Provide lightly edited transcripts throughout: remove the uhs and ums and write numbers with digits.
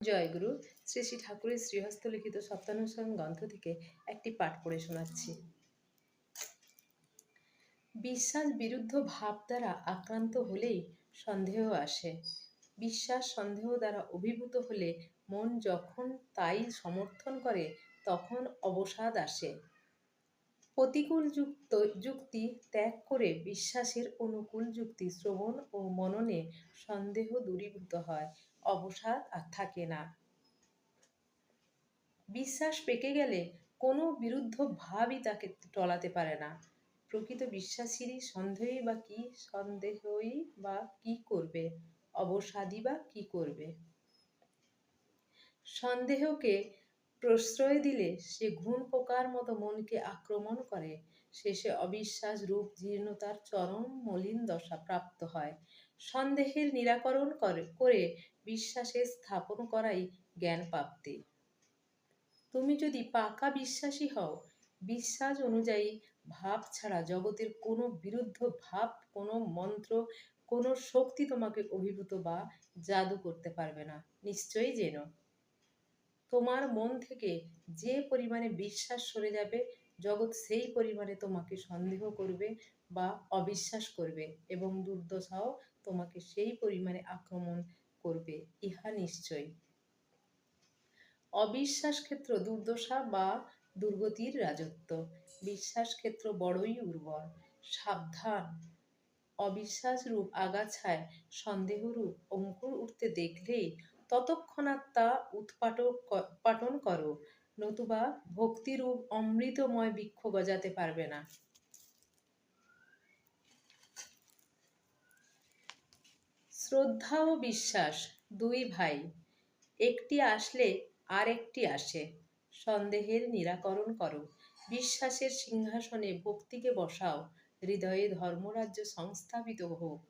জয়গুরু। শ্রী শ্রী ঠাকুরের শ্রীহস্ত লিখিত সত্যানুসরণ গ্রন্থ থেকে একটি পাঠ পড়ে শোনাচ্ছি। বিশ্বাস বিরুদ্ধ ভাব দ্বারা আক্রান্ত হলেই সন্দেহ আসে। বিশ্বাস সন্দেহ দ্বারা অভিভূত হলে মন যখন তাই সমর্থন করে তখন অবসাদ আসে। প্রতিকূল যুক্তি ত্যাগ করে বিশ্বাসের অনুকূল যুক্তি শ্রবণ ও মননে সন্দেহ দূরীভূত হয়, অবসাদ আর থাকে না। বিশ্বাস পেকে গেলে কোনো বিরুদ্ধ ভাবই তাকে টলাতে পারে না। প্রকৃত বিশ্বাসীরই সন্দেহই বা কি করবে, অবসাদই বা কি করবে। সন্দেহকে প্রশ্রয় দিলে সে ঘুণ পোকার মতো মনকে আক্রমণ করে, শেষে অবিশ্বাস রূপ জীর্ণতার চরম মলিন দশা প্রাপ্ত হয়। সন্দেহের নিরাকরণ করে বিশ্বাসে স্থাপন করাই জ্ঞান প্রাপ্তি। তুমি যদি পাকা বিশ্বাসী হও, বিশ্বাস অনুযায়ী ভাব ছাড়া জগতের কোনো বিরুদ্ধ ভাব, কোনো মন্ত্র, কোনো শক্তি তোমাকে অভিভূত বা জাদু করতে পারবে না। নিশ্চয়ই জেনো, তোমার মন থেকে যে পরিমাণে বিশ্বাস সরে যাবে, জগৎ সেই পরিমাণে তোমাকে সন্দেহ করবে বা অবিশ্বাস করবে, এবং দুর্দশাও তোমাকে সেই পরিমাণে আক্রমণ করবে, ইহা নিশ্চয়। অবিশ্বাস ক্ষেত্র দুর্দশা বা দুর্গতির রাজত্ব, বিশ্বাস ক্ষেত্র বড়ই উর্বর। সাবধান! অবিশ্বাস রূপ আগাছায় সন্দেহরূপ অঙ্কুর উঠতে দেখলেই তৎক্ষণাৎ তা উৎপাটন করো, নতুবা ভক্তিরূপ অমৃতময় বৃক্ষ গজাতে পারবে না। শ্রদ্ধা ও বিশ্বাস দুই ভাই, একটি আসলে আর একটি আসে। সন্দেহের নিরাকরণ করো, বিশ্বাসের সিংহাসনে ভক্তিকে বসাও, হৃদয়ে ধর্মরাজ্য সংস্থাপিত হোক।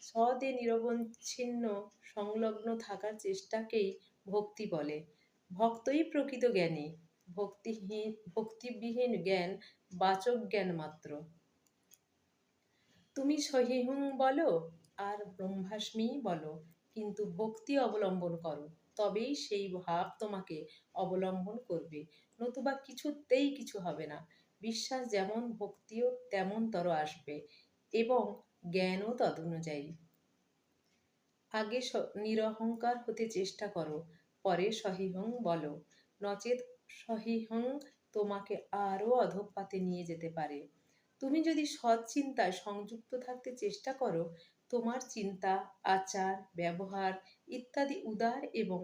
সদে নিরবচ্ছিন্ন সংলগ্ন থাকার চেষ্টাকেই ভক্তি বলে। ভক্তই প্রকৃত জ্ঞানী। ভক্তিবিহীন জ্ঞান বাচক জ্ঞান মাত্র। তুমি সহিহুং বলো আর ব্রহ্মাস্মি বলো, কিন্তু ভক্তি অবলম্বন করো, তবেই সেই ভাব তোমাকে অবলম্বন করবে, নতুবা কিছুতেই কিছু হবে না। বিশ্বাস যেমন, ভক্তিও তেমনতর আসবে, এবং জ্ঞানও তদনুযায়ী। আগে নিরহংকার হতে চেষ্টা করো, পরে সহিহুং বলো, নচেৎ সহিহুং তোমাকে আরও অধঃপাতে নিয়ে যেতে পারে। তুমি যদি সৎ চিন্তায় সংযুক্ত থাকতে চেষ্টা করো, তোমার চিন্তা, আচার, ব্যবহার ইত্যাদি উদার এবং